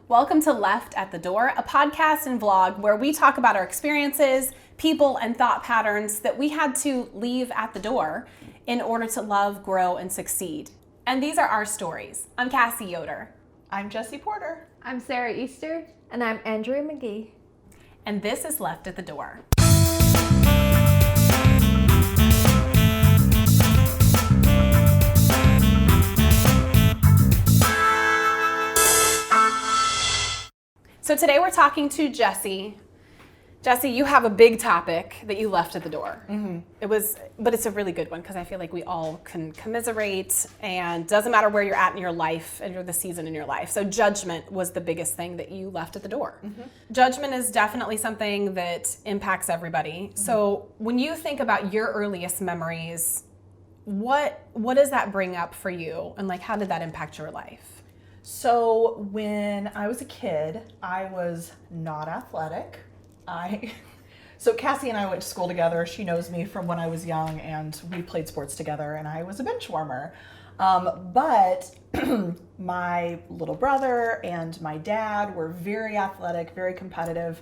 Welcome to Left at the Door, a podcast and vlog where we talk about our experiences, people, and thought patterns that we had to leave at the door in order to love, grow, and succeed. And these are our stories. I'm Cassie Yoder. I'm Jessie Porter. I'm Sarah Easter. And I'm Andrea McGee. And this is Left at the Door. So today we're talking to Jessie. Jessie, you have a big topic that you left at the door. Mm-hmm. But it's a really good one because I feel like we all can commiserate, and doesn't matter where you're at in your life and the season in your life. So judgment was the biggest thing that you left at the door. Mm-hmm. Judgment is definitely something that impacts everybody. Mm-hmm. So when you think about your earliest memories, what does that bring up for you, and how did that impact your life? So when I was a kid, I was not athletic. So Cassie and I went to school together. She knows me from when I was young, and we played sports together, and I was a bench warmer. But my little brother and my dad were very athletic, very competitive.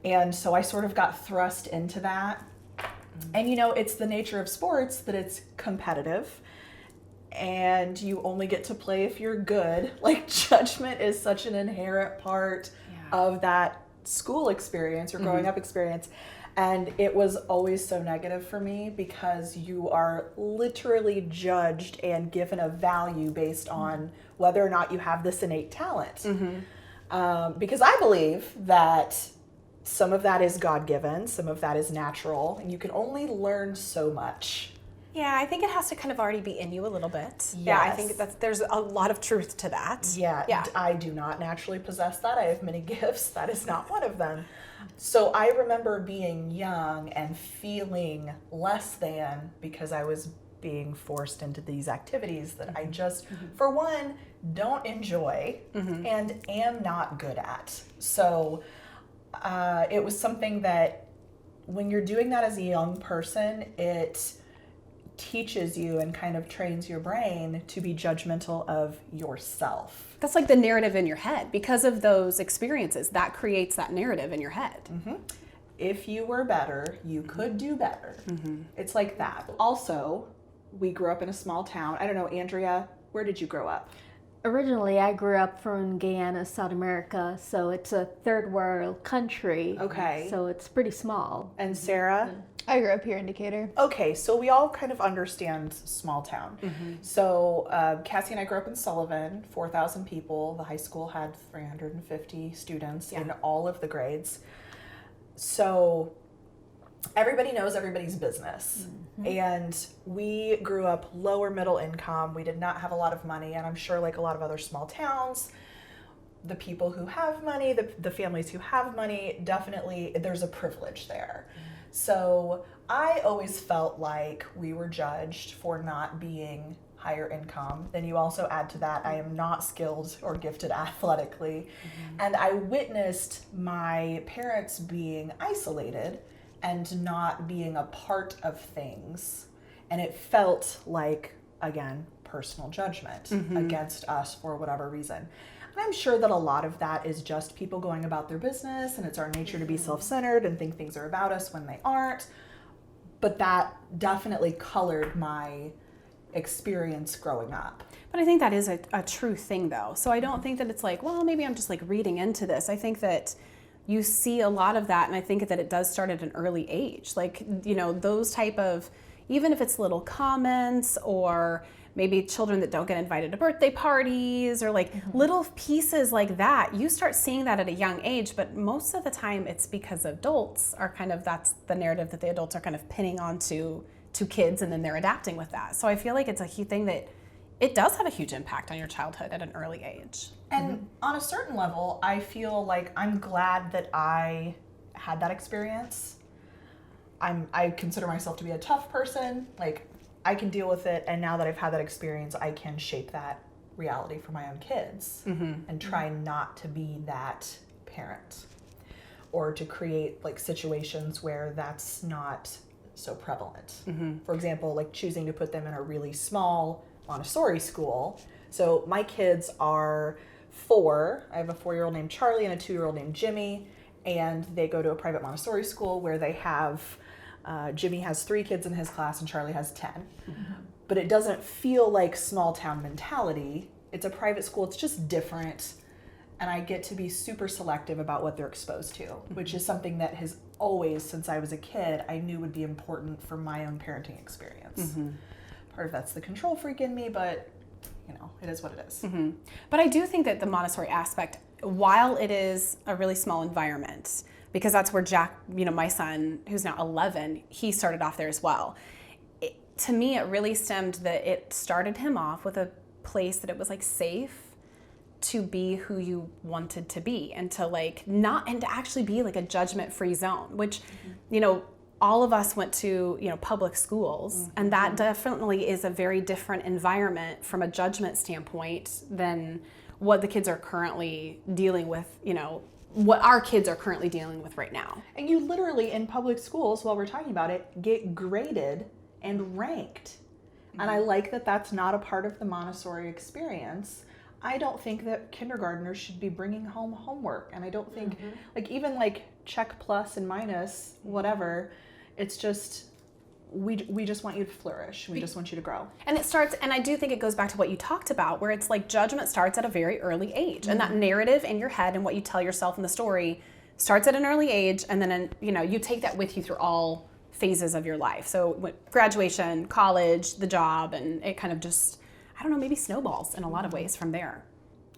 And so I sort of got thrust into that. And it's the nature of sports that it's competitive. And you only get to play if you're good. Judgment is such an inherent part of that school experience or growing up experience. And it was always so negative for me because you are literally judged and given a value based on whether or not you have this innate talent. Because I believe that some of that is God-given, some of that is natural, and you can only learn so much. Yeah, I think it has to kind of already be in you a little bit. Yes. Yeah, I think there's a lot of truth to that. Yeah, I do not naturally possess that. I have many gifts. That is not one of them. So I remember being young and feeling less than because I was being forced into these activities that I just, for one, don't enjoy and am not good at. So it was something that when you're doing that as a young person, it teaches you and kind of trains your brain to be judgmental of yourself. That's like the narrative in your head. Because of those experiences, that creates that narrative in your head. If you were better, you could do better. It's like that. Also, we grew up in a small town. I don't know, Andrea, where did you grow up? Originally, I grew up from Guyana, South America, so it's a third world country. Okay. So it's pretty small. And Sarah? I grew up here in Decatur. Okay, so we all kind of understand small town. So Cassie and I grew up in Sullivan, 4,000 people. The high school had 350 students in all of the grades. So everybody knows everybody's business. And we grew up lower middle income. We did not have a lot of money, and I'm sure like a lot of other small towns, the people who have money, the families who have money, definitely there's a privilege there. So I always felt like we were judged for not being higher income. Then you also add to that, I am not skilled or gifted athletically. And I witnessed my parents being isolated and not being a part of things. And it felt like, again, personal judgment against us for whatever reason. And I'm sure that a lot of that is just people going about their business, and it's our nature to be self-centered and think things are about us when they aren't. But that definitely colored my experience growing up. But I think that is a true thing, though. So I don't think that it's like, well, maybe I'm just reading into this. I think that you see a lot of that, and I think that it does start at an early age. Those type of, even if it's little comments or maybe children that don't get invited to birthday parties or little pieces like that, you start seeing that at a young age. But most of the time it's because adults are that's the narrative that the adults are kind of pinning onto kids, and then they're adapting with that. So I feel like it's a huge thing that it does have a huge impact on your childhood at an early age. And on a certain level, I feel like I'm glad that I had that experience. I consider myself to be a tough person. I can deal with it, and now that I've had that experience, I can shape that reality for my own kids and try not to be that parent or to create situations where that's not so prevalent. For example, choosing to put them in a really small Montessori school. So my kids are 4. I have a 4-year-old named Charlie and a 2-year-old named Jimmy, and they go to a private Montessori school where they have, Jimmy has 3 kids in his class and Charlie has 10. But it doesn't feel like small town mentality. It's a private school, it's just different. And I get to be super selective about what they're exposed to, which is something that has always, since I was a kid, I knew would be important for my own parenting experience. Part of that's the control freak in me, but it is what it is. But I do think that the Montessori aspect, while it is a really small environment, because that's where Jack, my son, who's now 11, he started off there as well. To me, it really stemmed that it started him off with a place that it was like safe to be who you wanted to be, and to and to actually be like a judgment-free zone, which, all of us went to, public schools, and that definitely is a very different environment from a judgment standpoint than what the kids are currently dealing with, what our kids are currently dealing with right now. And you literally, in public schools, while we're talking about it, get graded and ranked. And I like that that's not a part of the Montessori experience. I don't think that kindergartners should be bringing home homework. And I don't think, even check plus and minus, whatever, it's just, we just want you to flourish. We just want you to grow. And it starts, and I do think it goes back to what you talked about, where it's like judgment starts at a very early age. And that narrative in your head and what you tell yourself in the story starts at an early age. And then, you take that with you through all phases of your life. So graduation, college, the job, and it kind of just, maybe snowballs in a lot of ways from there.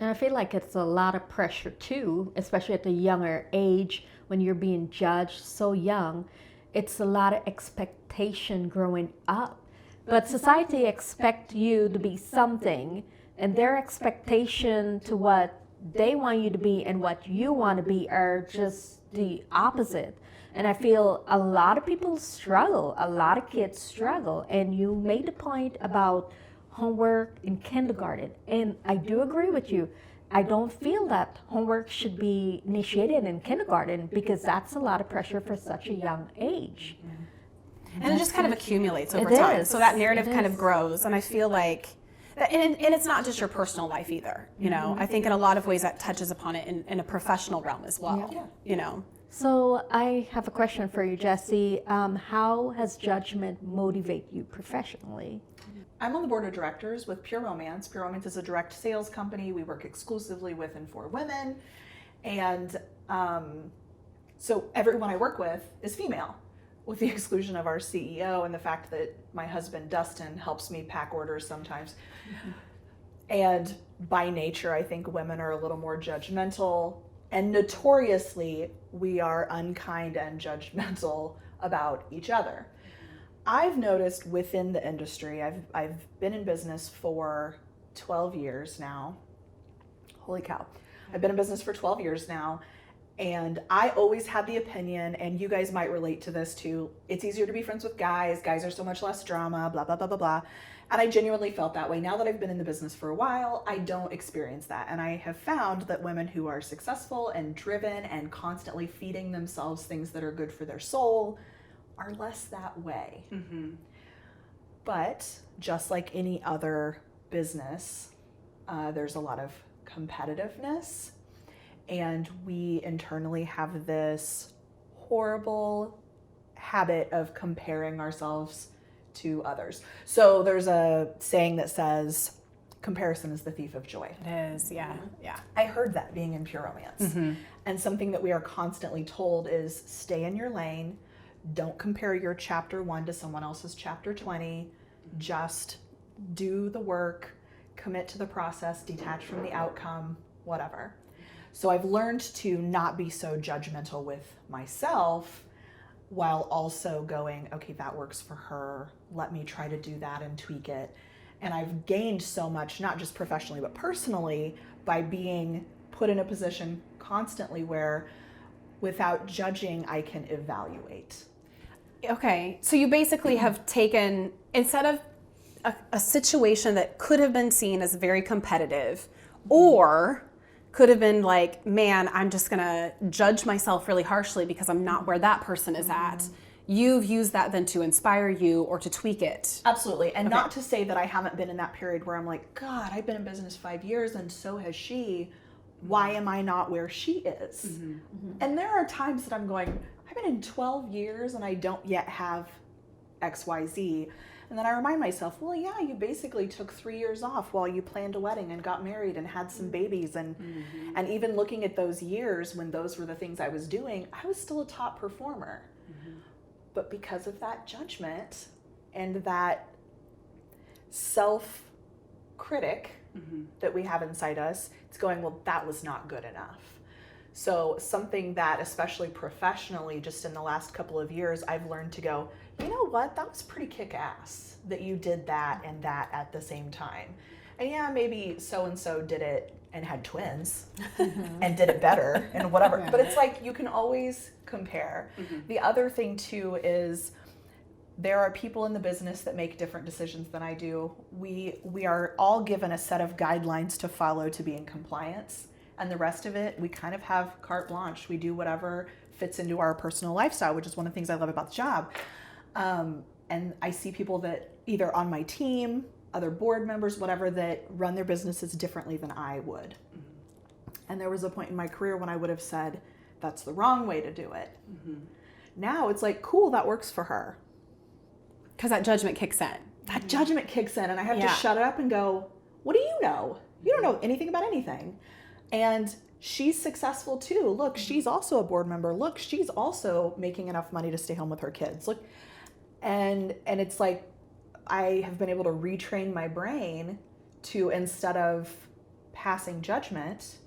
And I feel like it's a lot of pressure too, especially at the younger age when you're being judged so young. It's a lot of expectation growing up. But society expects you to be something, and their expectation to what they want you to be and what you want to be are just the opposite. And I feel a lot of people struggle, a lot of kids struggle. And you made the point about homework in kindergarten. And I do agree with you. I don't feel that homework should be initiated in kindergarten because that's a lot of pressure for such a young age. And it just kind of accumulates over time. So that narrative kind of grows. And I feel like, and it's not just your personal life either. I think in a lot of ways that touches upon it in a professional realm as well. So I have a question for you, Jessie. How has judgment motivate you professionally? I'm on the board of directors with Pure Romance. Pure Romance is a direct sales company. We work exclusively with and for women. And so everyone I work with is female, with the exclusion of our CEO and the fact that my husband, Dustin, helps me pack orders sometimes. And by nature, I think women are a little more judgmental. And notoriously, we are unkind and judgmental about each other. I've noticed within the industry, I've been in business for 12 years now. Holy cow. I've been in business for 12 years now, and I always had the opinion, and you guys might relate to this too, it's easier to be friends with guys. Guys are so much less drama, blah, blah, blah, blah, blah. And I genuinely felt that way. Now that I've been in the business for a while, I don't experience that. And I have found that women who are successful and driven and constantly feeding themselves things that are good for their soul are less that way. But just like any other business, there's a lot of competitiveness, and we internally have this horrible habit of comparing ourselves to others. So there's a saying that says, comparison is the thief of joy. It is, yeah. I heard that being in Pure Romance. And something that we are constantly told is stay in your lane. Don't compare your chapter 1 to someone else's chapter 20. Just do the work, commit to the process, detach from the outcome, whatever. So I've learned to not be so judgmental with myself while also going, okay, that works for her. Let me try to do that and tweak it. And I've gained so much, not just professionally, but personally, by being put in a position constantly where without judging, I can evaluate. Okay, so you basically have taken, instead of a situation that could have been seen as very competitive, or could have been like, man, I'm just gonna judge myself really harshly because I'm not where that person is at. You've used that then to inspire you or to tweak it. Absolutely. And not to say that I haven't been in that period where I'm like, God, I've been in business 5 years and so has she. Why am I not where she is? And there are times that I'm going, I've been in 12 years and I don't yet have XYZ. And then I remind myself, well, yeah, you basically took 3 years off while you planned a wedding and got married and had some babies. And even looking at those years when those were the things I was doing, I was still a top performer. But because of that judgment and that self-critic that we have inside us, it's going, well, that was not good enough. So something that, especially professionally, just in the last couple of years, I've learned to go, you know what, that was pretty kick-ass that you did that and that at the same time. And yeah, maybe so-and-so did it and had twins and did it better and whatever. But it's like, you can always compare. The other thing too is there are people in the business that make different decisions than I do. We are all given a set of guidelines to follow to be in compliance. And the rest of it, we kind of have carte blanche. We do whatever fits into our personal lifestyle, which is one of the things I love about the job. And I see people that either on my team, other board members, whatever, that run their businesses differently than I would. And there was a point in my career when I would have said, that's the wrong way to do it. Now it's like, cool, that works for her. Because that judgment kicks in. That judgment kicks in, and I have to shut it up and go, what do you know? You don't know anything about anything. And she's successful too. Look, she's also a board member. Look, she's also making enough money to stay home with her kids. Look, and it's like, I have been able to retrain my brain to, instead of passing judgment,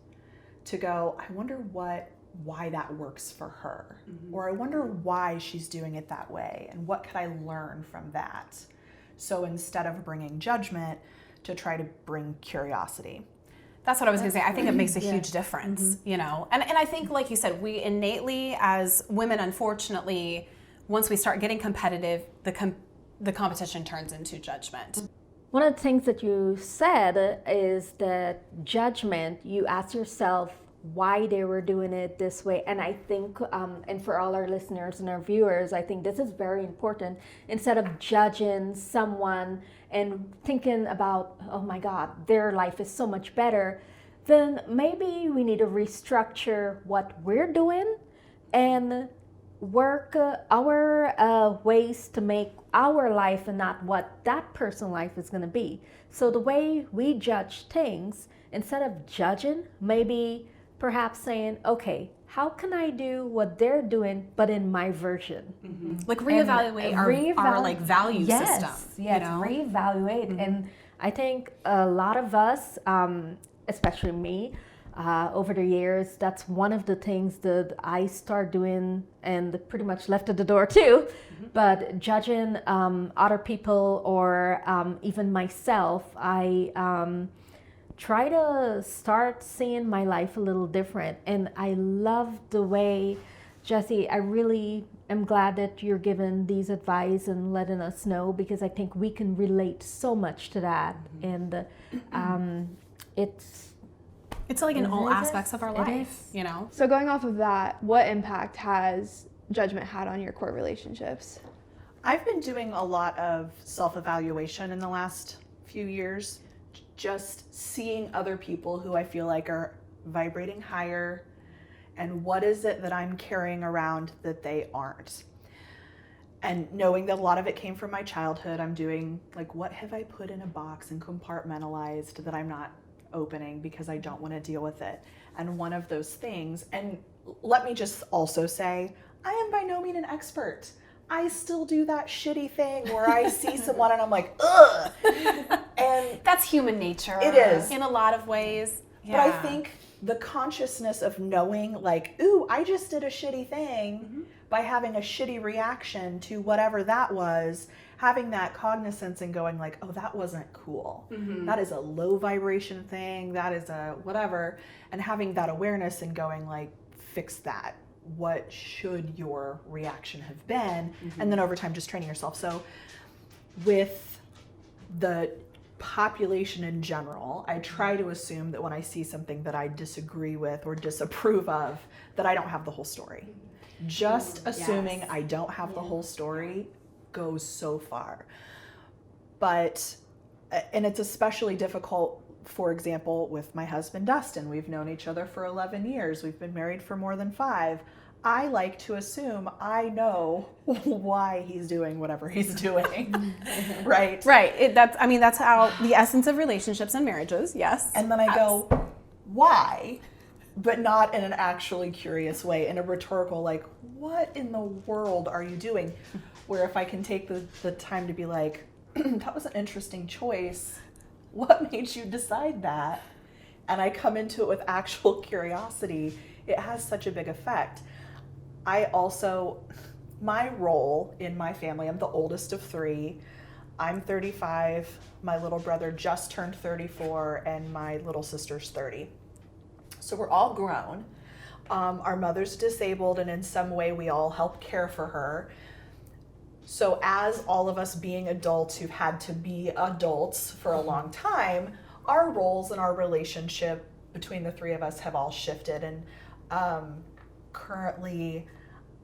to go, I wonder why that works for her. Or I wonder why she's doing it that way, and what could I learn from that? So instead of bringing judgment, to try to bring curiosity. That's what I was going to say. I think it makes a huge difference, you know. And I think, like you said, we innately, as women, unfortunately, once we start getting competitive, the competition turns into judgment. One of the things that you said is that judgment, you ask yourself why they were doing it this way. And I think, and for all our listeners and our viewers, I think this is very important. Instead of judging someone and thinking about, oh my God, their life is so much better, then maybe we need to restructure what we're doing and work our ways to make our life and not what that person's life is going to be. So the way we judge things, instead of judging, maybe perhaps saying, okay, how can I do what they're doing, but in my version? Like reevaluate our like value system. Yes, you know? reevaluate. And I think a lot of us, especially me, over the years, that's one of the things that I start doing and pretty much left at the door too. But judging other people or even myself, I try to start seeing my life a little different. And I love the way, Jessie, I really am glad that you're giving these advice and letting us know, because I think we can relate so much to that. And it's like in all aspects of our life, you know? So going off of that, what impact has judgment had on your core relationships? I've been doing a lot of self-evaluation in the last few years, just seeing other people who I feel like are vibrating higher, and what is it that I'm carrying around that they aren't. And knowing that a lot of it came from my childhood, I'm doing like, what have I put in a box and compartmentalized that I'm not opening because I don't want to deal with it. And one of those things, and let me just also say, I am by no means an expert. I still do that shitty thing where I see someone and I'm like, ugh. And that's human nature. It is. In a lot of ways. But I think the consciousness of knowing like, ooh, I just did a shitty thing by having a shitty reaction to whatever that was, having that cognizance and going like, oh, that wasn't cool. That is a low vibration thing. That is a whatever. And having that awareness and going like, fix that. What should your reaction have been? And then over time, just training yourself. So with the population in general, I try to assume that when I see something that I disagree with or disapprove of, that I don't have the whole story. Just assuming I don't have the whole story goes so far. But, and it's especially difficult for example, with my husband Dustin, we've known each other for 11 years. We've been married for more than 5. I like to assume I know why he's doing whatever he's doing, right? Right. That's how the essence of relationships and marriages. Yes. And then I go, why? But not in an actually curious way, in a rhetorical, like, what in the world are you doing? Where if I can take the time to be like, that was an interesting choice. What made you decide that? And I come into it with actual curiosity. It has such a big effect. My role in my family, I'm the oldest of 3. I'm 35. My little brother just turned 34, and my little sister's 30. So we're all grown. Our mother's disabled, and in some way we all help care for her. So as all of us being adults who've had to be adults for a long time, our roles and our relationship between the 3 of us have all shifted. And currently,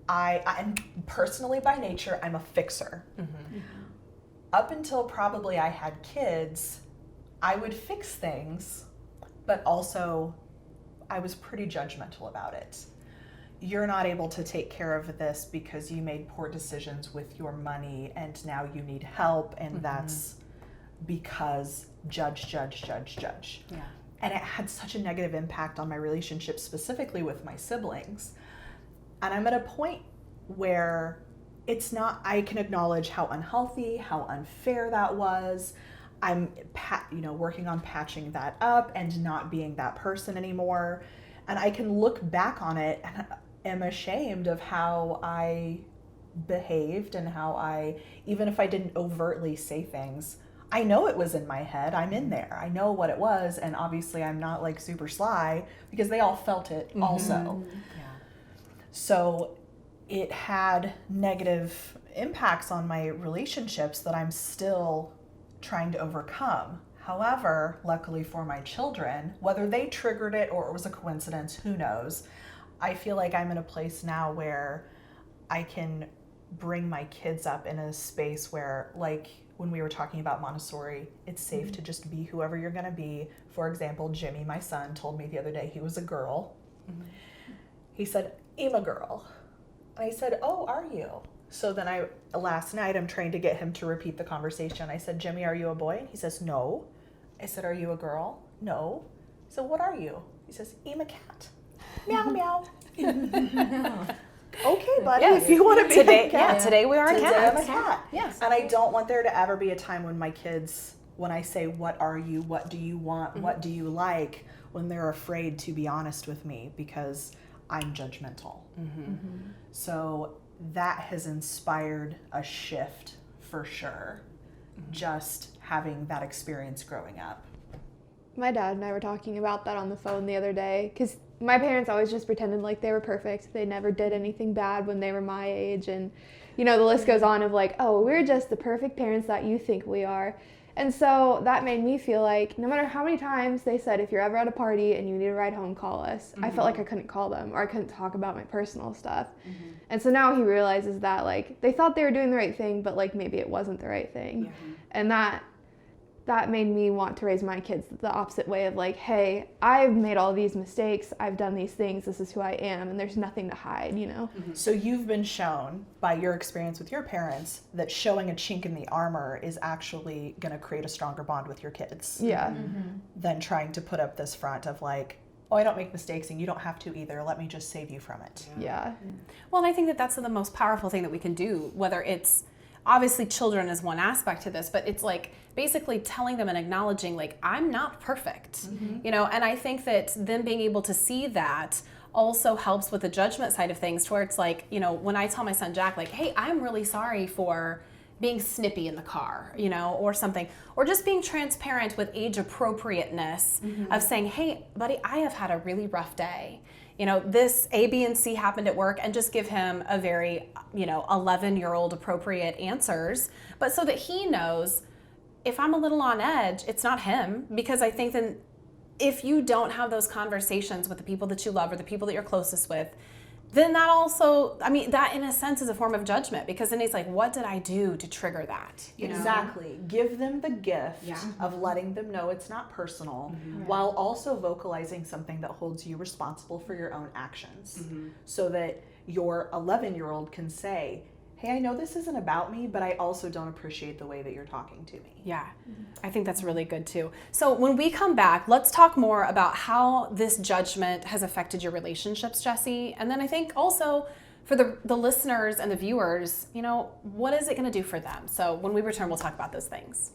and personally by nature, I'm a fixer. Mm-hmm. Up until probably I had kids, I would fix things, but also I was pretty judgmental about it. You're not able to take care of this because you made poor decisions with your money and now you need help, and that's because judge. Yeah. And it had such a negative impact on my relationship, specifically with my siblings. And I'm at a point where I can acknowledge how unhealthy, how unfair that was. I'm working on patching that up and not being that person anymore. And I can look back on it and am ashamed of how I behaved and how even if I didn't overtly say things, I know it was in my head. I'm in there. I know what it was. And obviously I'm not like super sly because they all felt it also. Yeah. So it had negative impacts on my relationships that I'm still trying to overcome. However, luckily for my children, whether they triggered it or it was a coincidence, who knows, I feel like I'm in a place now where I can bring my kids up in a space where, like when we were talking about Montessori, it's safe to just be whoever you're going to be. For example, Jimmy, my son, told me the other day he was a girl. He said, I'm a girl. And I said, oh, are you? So then last night, I'm trying to get him to repeat the conversation. I said, Jimmy, are you a boy? And he says, no. I said, are you a girl? No. So what are you? He says, I'm a cat. Meow, meow. Okay, buddy, if you want to be a cat. Yeah, today we are a cat. Today I'm a cat. Yes. And I don't want there to ever be a time when my kids, when I say, what are you? What do you want? What do you like? When they're afraid to be honest with me because I'm judgmental. So that has inspired a shift for sure, just having that experience growing up. My dad and I were talking about that on the phone the other day because my parents always just pretended like they were perfect. They never did anything bad when they were my age. And, the list goes on of like, oh, we're just the perfect parents that you think we are. And so that made me feel like no matter how many times they said, if you're ever at a party and you need a ride home, call us. I felt like I couldn't call them or I couldn't talk about my personal stuff. And so now he realizes that like they thought they were doing the right thing, but like maybe it wasn't the right thing. And that made me want to raise my kids the opposite way of like, hey, I've made all these mistakes. I've done these things. This is who I am. And there's nothing to hide, So you've been shown by your experience with your parents that showing a chink in the armor is actually going to create a stronger bond with your kids. Yeah. Than trying to put up this front of like, oh, I don't make mistakes and you don't have to either. Let me just save you from it. Yeah. Well, and I think that that's the most powerful thing that we can do, whether it's obviously children is one aspect to this, but it's like basically telling them and acknowledging like, I'm not perfect, and I think that them being able to see that also helps with the judgment side of things to where it's like, when I tell my son Jack, like, hey, I'm really sorry for being snippy in the car, or something, or just being transparent with age appropriateness of saying, hey, buddy, I have had a really rough day. This A, B, and C happened at work, and just give him a very, 11-year-old appropriate answers. But so that he knows if I'm a little on edge, it's not him, because I think then if you don't have those conversations with the people that you love or the people that you're closest with, then that also, I mean, that in a sense is a form of judgment, because then it's like, what did I do to trigger that? You know? Exactly. Give them the gift Yeah. of letting them know it's not personal, while also vocalizing something that holds you responsible for your own actions. So that your 11-year-old can say, hey, I know this isn't about me, but I also don't appreciate the way that you're talking to me. Yeah, I think that's really good too. So when we come back, let's talk more about how this judgment has affected your relationships, Jessie. And then I think also for the listeners and the viewers, you know, what is it going to do for them? So when we return, we'll talk about those things.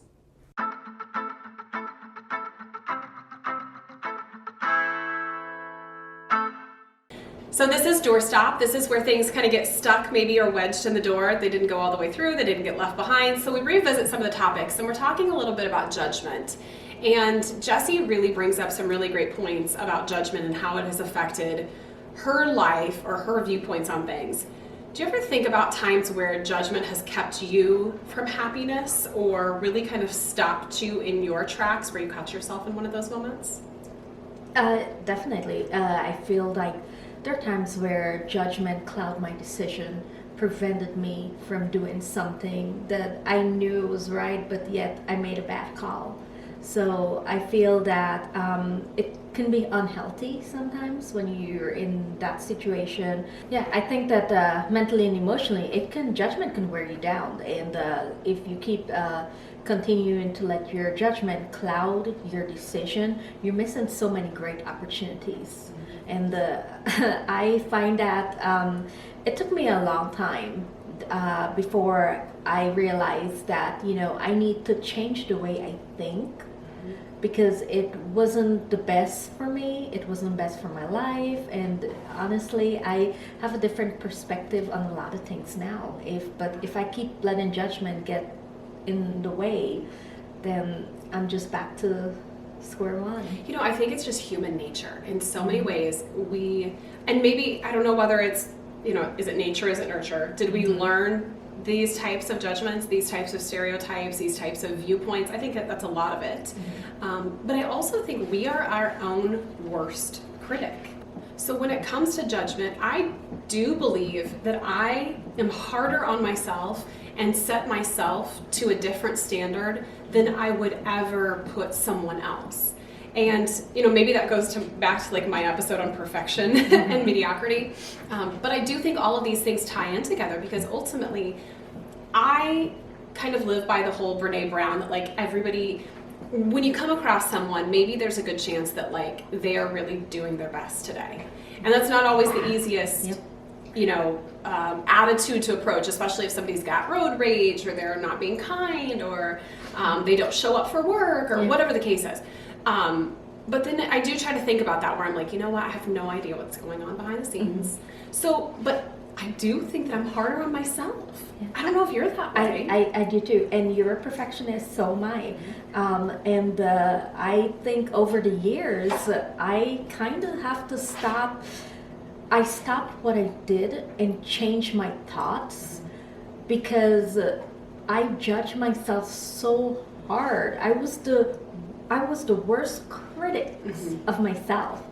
So this is doorstop. This is where things kind of get stuck maybe or wedged in the door. They didn't go all the way through. They didn't get left behind. So we revisit some of the topics, and we're talking a little bit about judgment. And Jessie really brings up some really great points about judgment and how it has affected her life or her viewpoints on things. Do you ever think about times where judgment has kept you from happiness or really kind of stopped you in your tracks where you caught yourself in one of those moments? Definitely. I feel like there are times where judgment cloud my decision, prevented me from doing something that I knew was right, but yet I made a bad call. So I feel that it can be unhealthy sometimes when you're in that situation. Yeah, I think that mentally and emotionally, judgment can wear you down, and if you keep continuing to let your judgment cloud your decision, you're missing so many great opportunities. And I find that it took me a long time before I realized that, you know, I need to change the way I think, because it wasn't the best for me, it wasn't best for my life, and honestly, I have a different perspective on a lot of things now. But if I keep letting judgment get in the way, then I'm just back to square one. You know, I think it's just human nature in so many ways. And maybe, I don't know whether it's, you know, is it nature, is it nurture? Did we learn these types of judgments, these types of stereotypes, these types of viewpoints? I think that's a lot of it. But I also think we are our own worst critic. So when it comes to judgment, I do believe that I am harder on myself and set myself to a different standard than I would ever put someone else. And, you know, maybe that goes back to like my episode on perfection and mediocrity. But I do think all of these things tie in together, because ultimately I kind of live by the whole Brene Brown that like everybody, when you come across someone, maybe there's a good chance that like they are really doing their best today. And that's not always the easiest, you know, attitude to approach, especially if somebody's got road rage or they're not being kind or they don't show up for work or whatever the case is. But then I do try to think about that, where I'm like, you know what, I have no idea what's going on behind the scenes. So, but I do think that I'm harder on myself. I don't know if you're that way. I do too, and you're a perfectionist, so am I. And I think over the years, I kind of have to stop. I stopped what I did and changed my thoughts, because I judge myself so hard. I was the worst critic of myself,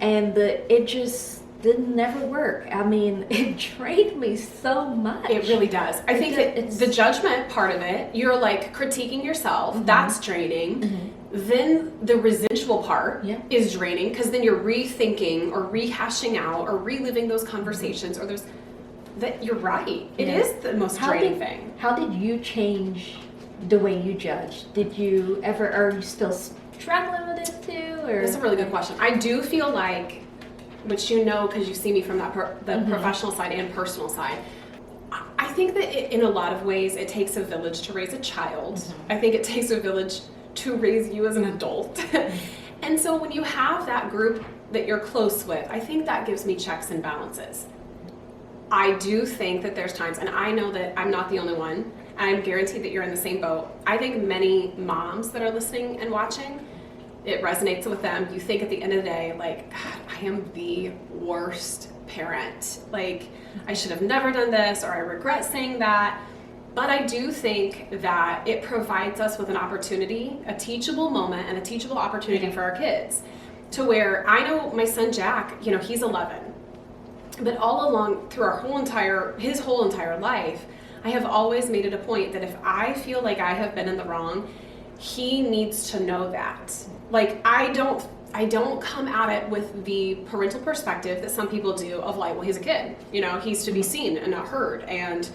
and it just didn't never work. I mean, it drained me so much. It really does. I think that the judgment part of it, you're like critiquing yourself, that's draining. Then the residual part is draining, because then you're rethinking or rehashing out or reliving those conversations, or there's that you're right. It is the most draining thing. How did you change the way you judge? Did you ever, are you still struggling with it too? Or? That's a really good question. I do feel like, which you know, because you see me from that the professional side and personal side, I think that in a lot of ways it takes a village to raise a child. I think it takes a village to raise you as an adult. And so when you have that group that you're close with, I think that gives me checks and balances. I do think that there's times, and I know that I'm not the only one, and I'm guaranteed that you're in the same boat. I think many moms that are listening and watching, it resonates with them. You think at the end of the day, like, God, I am the worst parent. Like, I should have never done this, or I regret saying that. But I do think that it provides us with an opportunity, a teachable moment and a teachable opportunity for our kids, to where I know my son Jack, you know, he's 11. But all along, through his whole entire life, I have always made it a point that if I feel like I have been in the wrong, he needs to know that. Like, I don't come at it with the parental perspective that some people do of like, well, he's a kid, he's to be seen and not heard, and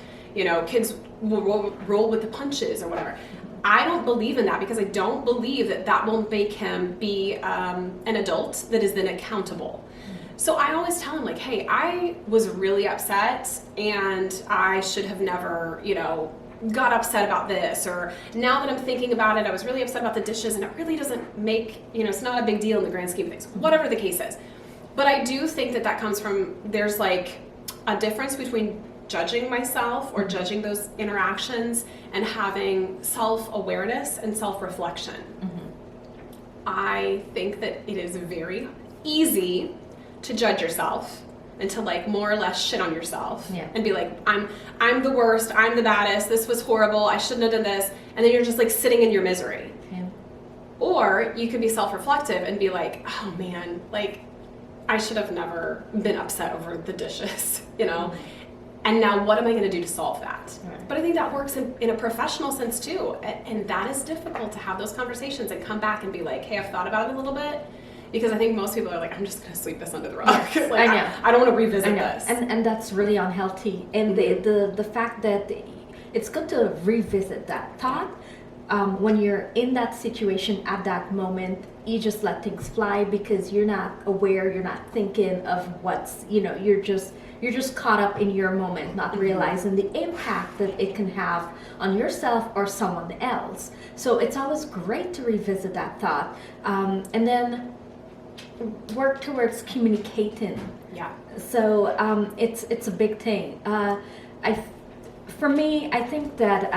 kids will roll with the punches or whatever. I don't believe in that, because I don't believe that will make him be an adult that is then accountable. So I always tell him, like, hey, I was really upset and I should have never, got upset about this, or now that I'm thinking about it, I was really upset about the dishes, and it really doesn't make, it's not a big deal in the grand scheme of things, whatever the case is. But I do think that comes from, there's like a difference between judging myself or judging those interactions and having self-awareness and self-reflection. I think that it is very easy to judge yourself and to like more or less shit on yourself and be like, I'm the worst, I'm the baddest, this was horrible, I shouldn't have done this, and then you're just like sitting in your misery. Or you could be self-reflective and be like, oh man, like I should have never been upset over the dishes, and now what am I going to do to solve that? But I think that works in a professional sense too, and that is difficult to have those conversations and come back and be like, hey, I've thought about it a little bit. Because I think most people are like, I'm just going to sweep this under the rug. Like, I know. I don't want to revisit this. And that's really unhealthy. And the fact that it's good to revisit that thought. When you're in that situation at that moment, you just let things fly because you're not aware, you're not thinking of what's, you're just caught up in your moment, not realizing the impact that it can have on yourself or someone else. So it's always great to revisit that thought. And then work towards communicating. So it's a big thing. For me, I think that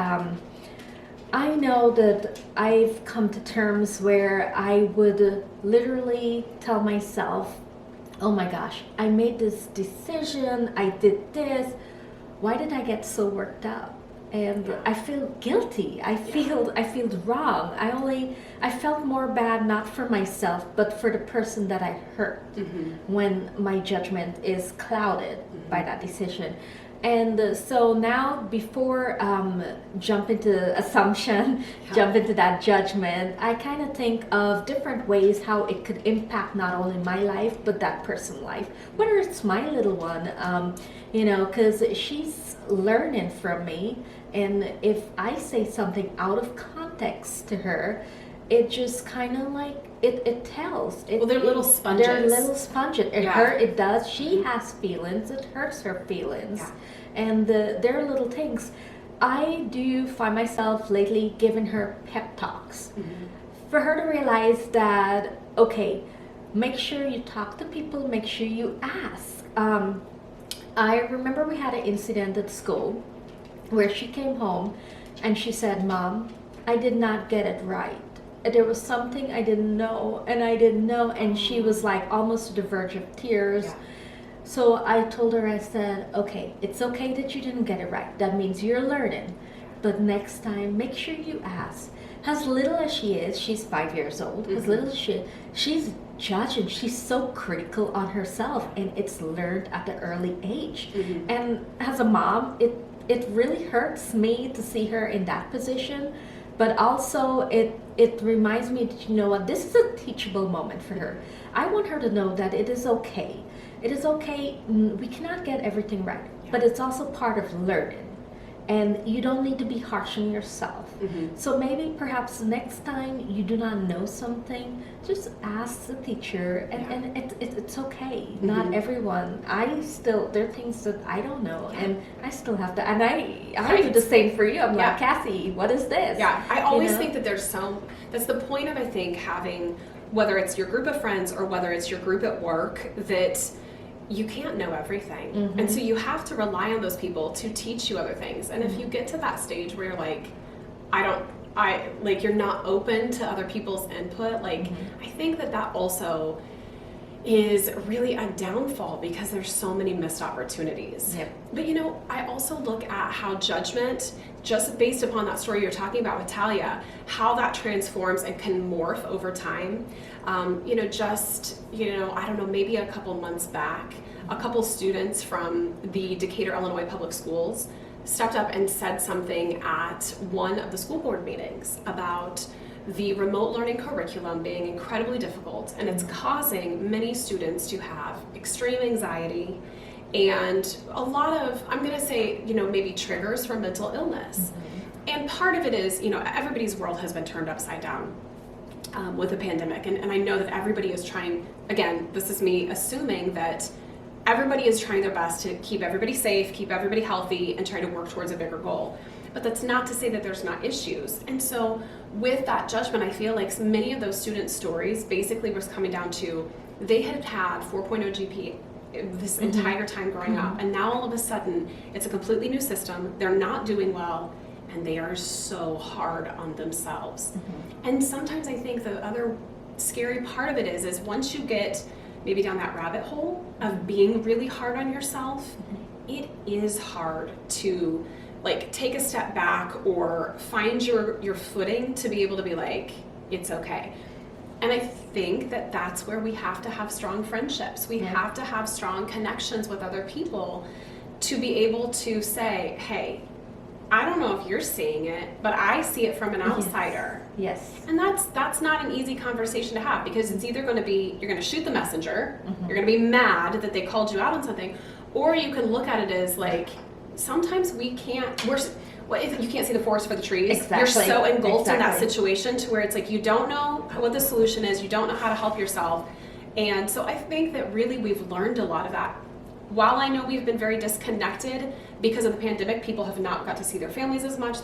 I know that I've come to terms where I would literally tell myself, oh my gosh, I made this decision, I did this, why did I get so worked up? And I feel guilty. I feel wrong. I felt more bad, not for myself, but for the person that I hurt when my judgment is clouded by that decision. And so now, before jump into assumption, jump into that judgment, I kind of think of different ways how it could impact not only my life, but that person's life. Whether it's my little one, because she's learning from me. And if I say something out of context to her, it just kind of like, it tells. They're little sponges. They're little sponges. It does. She has feelings. It hurts her feelings. And they're little things. I do find myself lately giving her pep talks. For her to realize that, okay, make sure you talk to people, make sure you ask. I remember we had an incident at school where she came home and she said, Mom, I did not get it right. There was something I didn't know, and she was like almost to the verge of tears. So I told her, I said, okay, it's okay that you didn't get it right. That means you're learning. But next time, make sure you ask. As little as she is, she's 5 years old, as little as she's judging, she's so critical on herself, and it's learned at an early age. And as a mom, it really hurts me to see her in that position, but also it reminds me that, you know what, this is a teachable moment for her. I want her to know that it is okay. It is okay, we cannot get everything right, but it's also part of learning. And you don't need to be harsh on yourself. So maybe perhaps next time you do not know something, just ask the teacher, and it's okay. Not everyone. There are things that I don't know, and I still have to, and I do the same for you. I'm like, Cassie, what is this? I always think that that's the point of, I think, having, whether it's your group of friends or whether it's your group at work, that you can't know everything. And so you have to rely on those people to teach you other things. And if you get to that stage where you're like, you're not open to other people's input, like, I think that also, is really a downfall because there's so many missed opportunities. Yep. But you know, I also look at how judgment, just based upon that story you're talking about with Talia, how that transforms and can morph over time. You know, I don't know, maybe a couple months back, a couple students from the Decatur, Illinois public schools stepped up and said something at one of the school board meetings about the remote learning curriculum being incredibly difficult, and it's causing many students to have extreme anxiety and a lot of, I'm going to say, you know, maybe triggers for mental illness. And part of it is, you know, everybody's world has been turned upside down with the pandemic, and I know that everybody is trying, again, this is me assuming that everybody is trying their best to keep everybody safe, keep everybody healthy, and try to work towards a bigger goal. But that's not to say that there's not issues. And so with that judgment, I feel like many of those student stories basically was coming down to they had had 4.0 GPA this entire time growing up, and now all of a sudden it's a completely new system, they're not doing well, and they are so hard on themselves. And sometimes I think the other scary part of it is once you get maybe down that rabbit hole of being really hard on yourself, it is hard to like take a step back or find your footing to be able to be like, it's okay. And I think that that's where we have to have strong friendships. We have to have strong connections with other people to be able to say, hey, I don't know if you're seeing it, but I see it from an outsider. Yes. And that's not an easy conversation to have, because it's either going to be, you're going to shoot the messenger, you're going to be mad that they called you out on something, or you can look at it as like, sometimes we can't, you can't see the forest for the trees. Exactly. You're so engulfed in that situation to where it's like you don't know what the solution is, you don't know how to help yourself. And so I think that really we've learned a lot of that. While I know we've been very disconnected because of the pandemic, people have not got to see their families as much.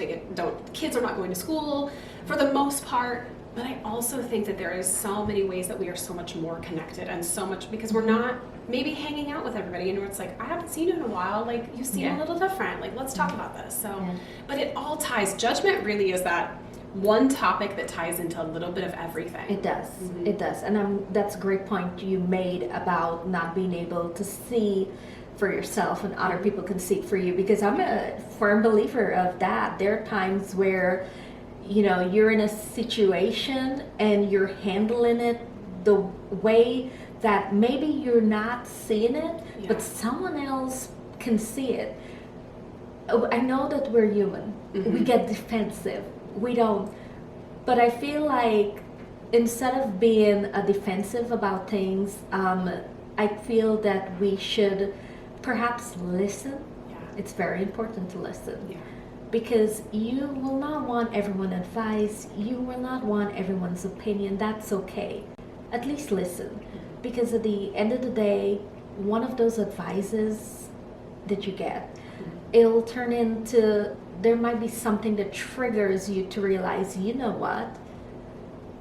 Kids are not going to school for the most part. But I also think that there is so many ways that we are so much more connected, and so much because we're not maybe hanging out with everybody, and it's like, I haven't seen you in a while, like you seem a little different, like let's talk about this. So, but it all ties, judgment really is that one topic that ties into a little bit of everything. It does, it does. And that's a great point you made about not being able to see for yourself and other people can see for you, because I'm a firm believer of that. There are times where you know, you're in a situation and you're handling it the way that maybe you're not seeing it, but someone else can see it. I know that we're human. We get defensive. We don't. But I feel like instead of being defensive about things, I feel that we should perhaps listen. It's very important to listen. Because you will not want everyone's advice, you will not want everyone's opinion. That's okay. At least listen. Because at the end of the day, one of those advices that you get, it'll turn into, there might be something that triggers you to realize, you know what,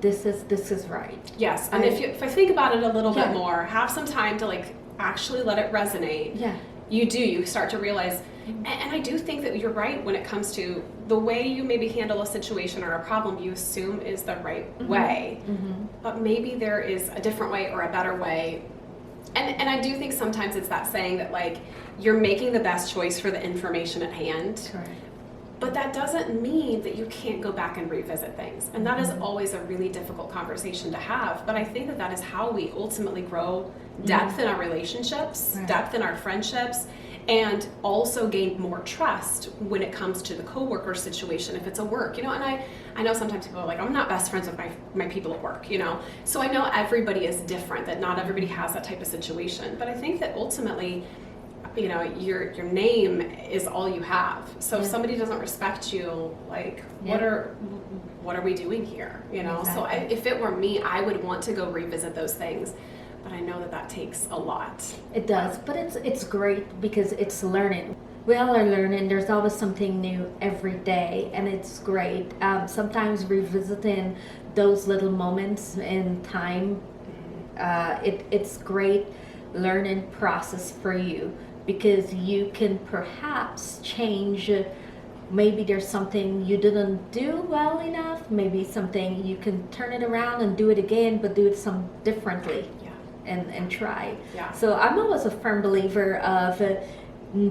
this is right. Yes, and if I think about it a little bit more, have some time to like actually let it resonate. You start to realize, and I do think that you're right when it comes to the way you maybe handle a situation or a problem you assume is the right way, but maybe there is a different way or a better way. And I do think sometimes it's that saying that like you're making the best choice for the information at hand. Correct. But that doesn't mean that you can't go back and revisit things. And that is always a really difficult conversation to have. But I think that that is how we ultimately grow depth in our relationships, depth in our friendships, and also gain more trust when it comes to the coworker situation if it's a work, you know. And I know sometimes people are like, I'm not best friends with my people at work, you know. So I know everybody is different, that not everybody has that type of situation. But I think that ultimately, you know, your name is all you have. So if somebody doesn't respect you, like what are we doing here, you know? So if it were me, I would want to go revisit those things, but I know that takes a lot. It does, but it's great because it's learning. We all are learning. There's always something new every day, and it's great. Sometimes revisiting those little moments in time, it's great learning process for you, because you can perhaps change. Maybe there's something you didn't do well enough, maybe something you can turn it around and do it again, but do it some differently. and try. Yeah. So I'm always a firm believer of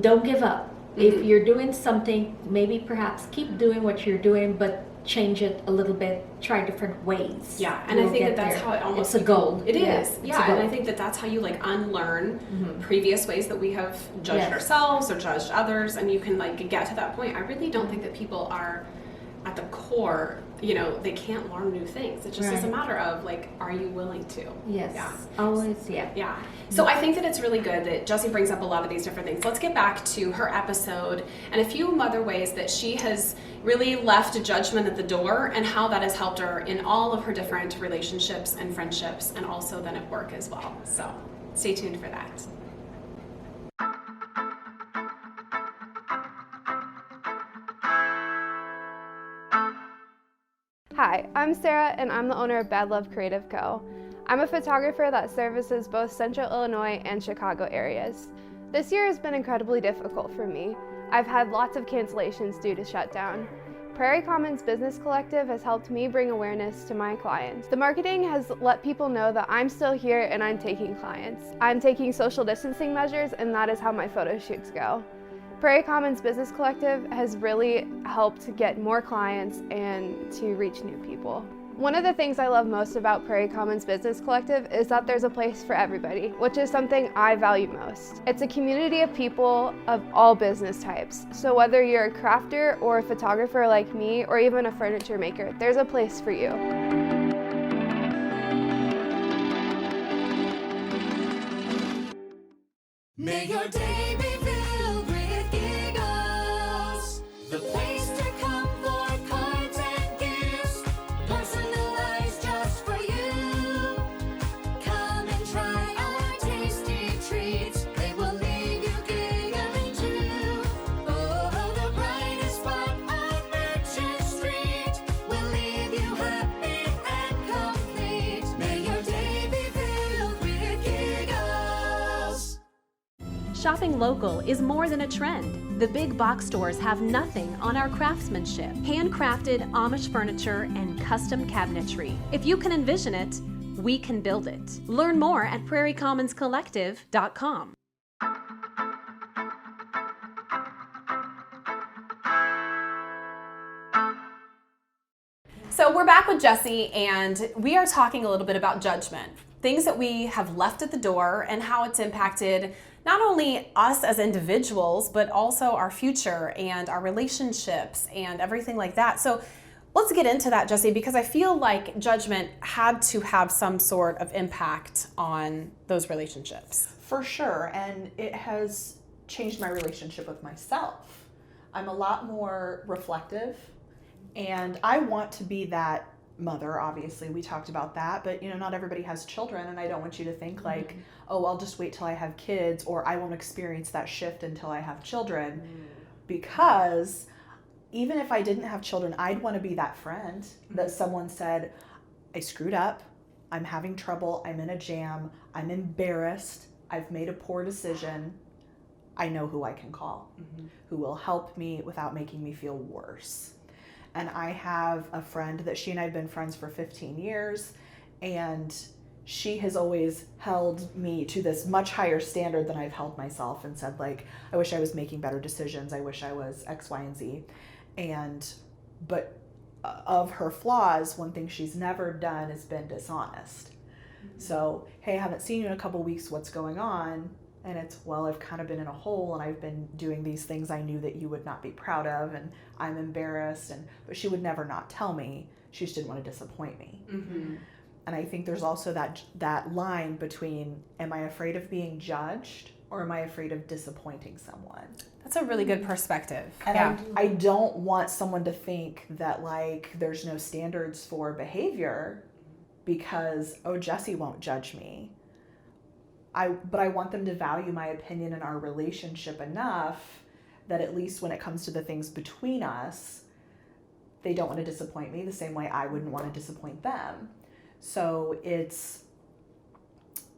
don't give up. If you're doing something, maybe perhaps keep doing what you're doing, but change it a little bit, try different ways. Yeah, and I think that that's there. how it almost... It's a goal. It Yeah, is. it's Yeah, a goal. and I think that that's how you like unlearn previous ways that we have judged Yes. ourselves or judged others, and you can like get to that point. I really don't think that people are at the core, you know, they can't learn new things. It just is a Right. matter of like, are you willing to? Yes. Yeah. Always, yeah. Yeah. So I think that it's really good that Jessie brings up a lot of these different things. Let's get back to her episode and a few other ways that she has really left judgment at the door and how that has helped her in all of her different relationships and friendships and also then at work as well. So stay tuned for that. Hi, I'm Sarah and I'm the owner of Bad Love Creative Co. I'm a photographer that services both Central Illinois and Chicago areas. This year has been incredibly difficult for me. I've had lots of cancellations due to shutdown. Prairie Commons Business Collective has helped me bring awareness to my clients. The marketing has let people know that I'm still here and I'm taking clients. I'm taking social distancing measures, and that is how my photo shoots go. Prairie Commons Business Collective has really helped get more clients and to reach new people. One of the things I love most about Prairie Commons Business Collective is that there's a place for everybody, which is something I value most. It's a community of people of all business types. So whether you're a crafter or a photographer like me, or even a furniture maker, there's a place for you. May your day be filled with giggles. The place to come for cards and gifts, personalized just for you. Come and try our tasty treats. They will leave you giggling too. Oh, the brightest spot on Merchant Street will leave you happy and complete. May your day be filled with giggles. Shopping local is more than a trend. The big box stores have nothing on our craftsmanship, handcrafted Amish furniture, and custom cabinetry. If you can envision it, we can build it. Learn more at prairiecommonscollective.com. So we're back with Jessie, and we are talking a little bit about judgment, things that we have left at the door and how it's impacted not only us as individuals, but also our future and our relationships and everything like that. So let's get into that, Jessie, because I feel like judgment had to have some sort of impact on those relationships. For sure, and it has changed my relationship with myself. I'm a lot more reflective, and I want to be that mother. Obviously, we talked about that, but not everybody has children, and I don't want you to think like, oh, I'll just wait till I have kids, or I won't experience that shift until I have children. Because even if I didn't have children, I'd want to be that friend that someone said, I screwed up, I'm having trouble, I'm in a jam, I'm embarrassed, I've made a poor decision. I know who I can call, who will help me without making me feel worse. And I have a friend that she and I have been friends for 15 years, and she has always held me to this much higher standard than I've held myself, and said like, I wish I was making better decisions. I wish I was X, Y, and Z. But of her flaws, one thing she's never done has been dishonest. So, hey, I haven't seen you in a couple weeks. What's going on? And it's, well, I've kind of been in a hole, and I've been doing these things I knew that you would not be proud of, and I'm embarrassed. But she would never not tell me. She just didn't want to disappoint me. And I think there's also that line between, am I afraid of being judged, or am I afraid of disappointing someone? That's a really good perspective. And I don't want someone to think that like there's no standards for behavior because, oh, Jessie won't judge me. But I want them to value my opinion and our relationship enough that at least when it comes to the things between us, they don't want to disappoint me the same way I wouldn't want to disappoint them. So it's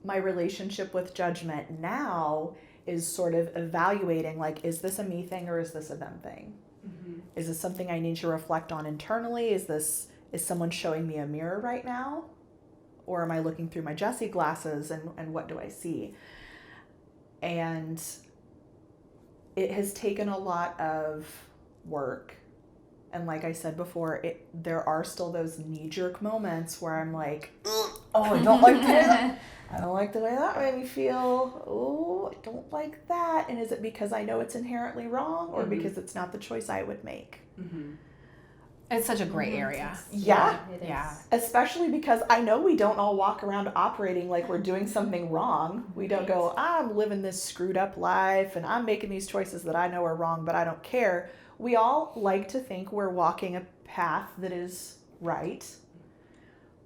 my relationship with judgment now is sort of evaluating like, is this a me thing or is this a them thing? Is this something I need to reflect on internally? Is someone showing me a mirror right now? Or am I looking through my Jessie glasses and what do I see? And it has taken a lot of work. And like I said before, there are still those knee-jerk moments where I'm like, oh, I don't like that. I don't like the way that made me feel. Oh, I don't like that. And is it because I know it's inherently wrong or because it's not the choice I would make? It's such a gray area. Yeah. Yeah. Especially because I know we don't all walk around operating like we're doing something wrong. We don't go, I'm living this screwed up life and I'm making these choices that I know are wrong, but I don't care. We all like to think we're walking a path that is right.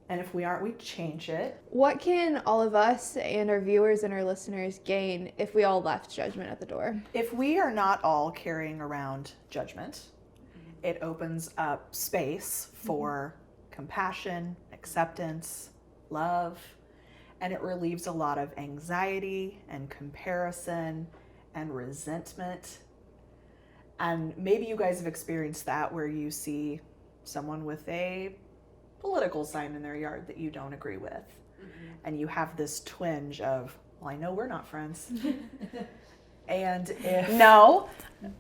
And if we aren't, we change it. What can all of us and our viewers and our listeners gain if we all left judgment at the door? If we are not all carrying around judgment, it opens up space for compassion, acceptance, love, and it relieves a lot of anxiety and comparison and resentment. And maybe you guys have experienced that where you see someone with a political sign in their yard that you don't agree with. And you have this twinge of, well, I know we're not friends. And if... No,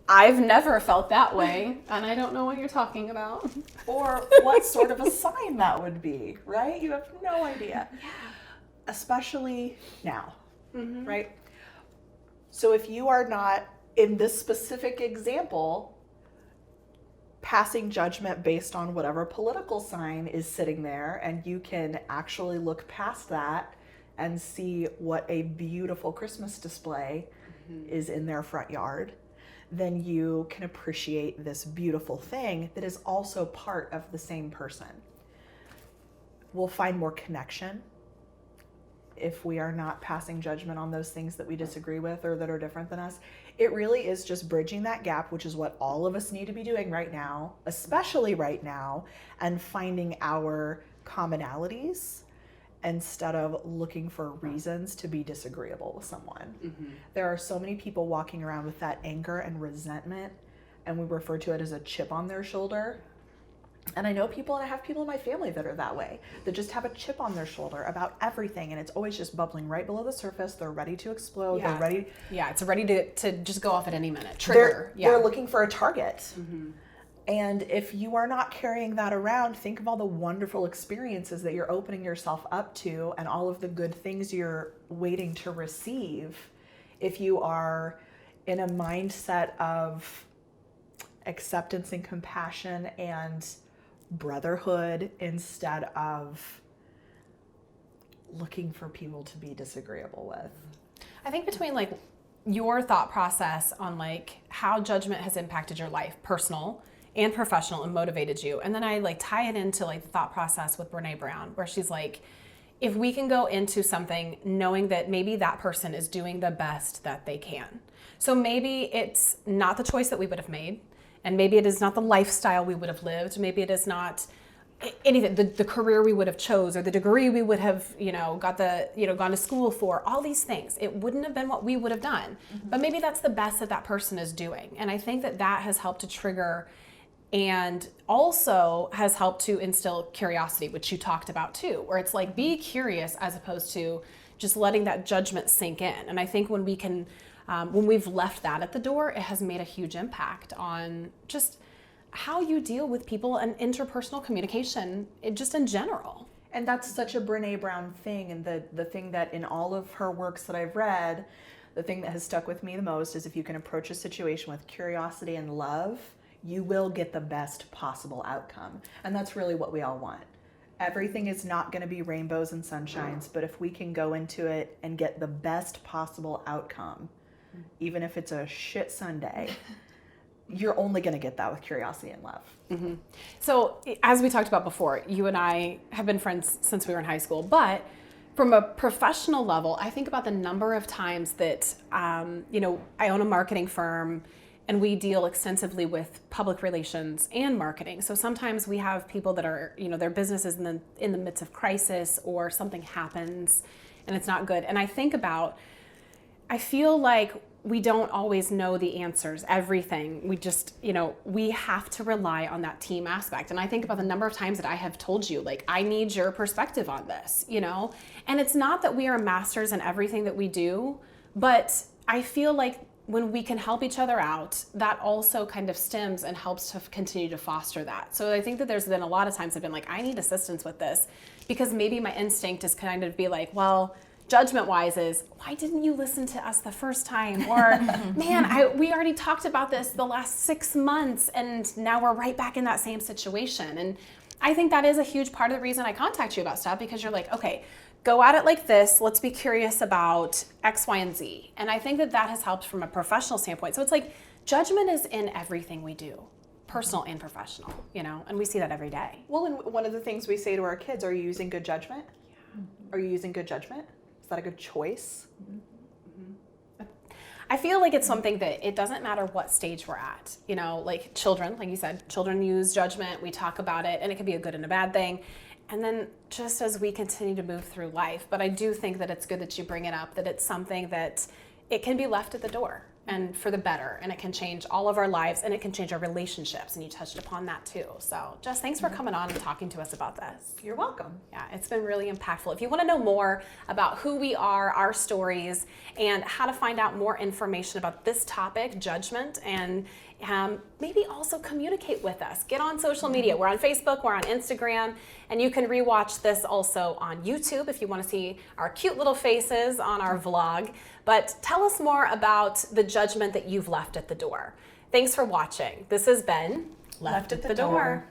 I've never felt that way, and I don't know what you're talking about. Or what sort of a sign that would be, right? You have no idea. Especially now, right? So if you are not, in this specific example, passing judgment based on whatever political sign is sitting there, and you can actually look past that and see what a beautiful Christmas display is in their front yard, then you can appreciate this beautiful thing that is also part of the same person. We'll find more connection if we are not passing judgment on those things that we disagree with or that are different than us. It really is just bridging that gap, which is what all of us need to be doing right now, especially right now, and finding our commonalities instead of looking for reasons to be disagreeable with someone. There are so many people walking around with that anger and resentment, and we refer to it as a chip on their shoulder. And I know people, and I have people in my family that are that way, that just have a chip on their shoulder about everything, and it's always just bubbling right below the surface. They're ready to explode. Yeah. They're ready. Yeah, it's ready to just go off at any minute. Trigger. They're looking for a target. And if you are not carrying that around, think of all the wonderful experiences that you're opening yourself up to and all of the good things you're waiting to receive. If you are in a mindset of acceptance and compassion and brotherhood instead of looking for people to be disagreeable with. I think between like your thought process on like how judgment has impacted your life, personal and professional, and motivated you, and then I like tie it into like the thought process with Brene Brown, where she's like, if we can go into something knowing that maybe that person is doing the best that they can. So maybe it's not the choice that we would have made, and maybe it is not the lifestyle we would have lived. Maybe it is not anything, the career we would have chose, or the degree we would have, gone to school for, all these things. It wouldn't have been what we would have done, but maybe that's the best that person is doing. And I think that has helped to trigger and also has helped to instill curiosity, which you talked about too, where it's like, be curious as opposed to just letting that judgment sink in. And I think when we can, when we've left that at the door, it has made a huge impact on just how you deal with people and interpersonal communication, just in general. And that's such a Brene Brown thing. And the thing that in all of her works that I've read, the thing that has stuck with me the most is if you can approach a situation with curiosity and love, you will get the best possible outcome. And that's really what we all want. Everything is not going to be rainbows and sunshines, but if we can go into it and get the best possible outcome, even if it's a shit Sunday, you're only going to get that with curiosity and love. So as we talked about before, you and I have been friends since we were in high school, but from a professional level, I think about the number of times that, I own a marketing firm, and we deal extensively with public relations and marketing. So sometimes we have people that are, their business is in the midst of crisis, or something happens and it's not good. And I feel like we don't always know the answers, everything. We just, we have to rely on that team aspect. And I think about the number of times that I have told you, like, I need your perspective on this, And it's not that we are masters in everything that we do, but I feel like when we can help each other out, that also kind of stems and helps to continue to foster that. So I think that there's been a lot of times I've been like, I need assistance with this, because maybe my instinct is kind of be like, well, judgment-wise is, why didn't you listen to us the first time? Or, man, we already talked about this the last 6 months, and now we're right back in that same situation. And I think that is a huge part of the reason I contact you about stuff, because you're like, okay, go at it like this. Let's be curious about X, Y, and Z. And I think that has helped from a professional standpoint. So it's like judgment is in everything we do, personal and professional, and we see that every day. Well, and one of the things we say to our kids, are you using good judgment? Yeah. Are you using good judgment? Is that a good choice? I feel like it's something that it doesn't matter what stage we're at. Like children, like you said, children use judgment. We talk about it, and it can be a good and a bad thing. And then just as we continue to move through life, but I do think that it's good that you bring it up, that it's something that it can be left at the door and for the better, and it can change all of our lives, and it can change our relationships, and you touched upon that too. So Jess, thanks for coming on and talking to us about this. You're welcome. Yeah, it's been really impactful. If you want to know more about who we are, our stories, and how to find out more information about this topic, judgment, and maybe also communicate with us. Get on social media. We're on Facebook, we're on Instagram, and you can rewatch this also on YouTube if you want to see our cute little faces on our vlog. But tell us more about the judgment that you've left at the door. Thanks for watching. This has been Left at the Door.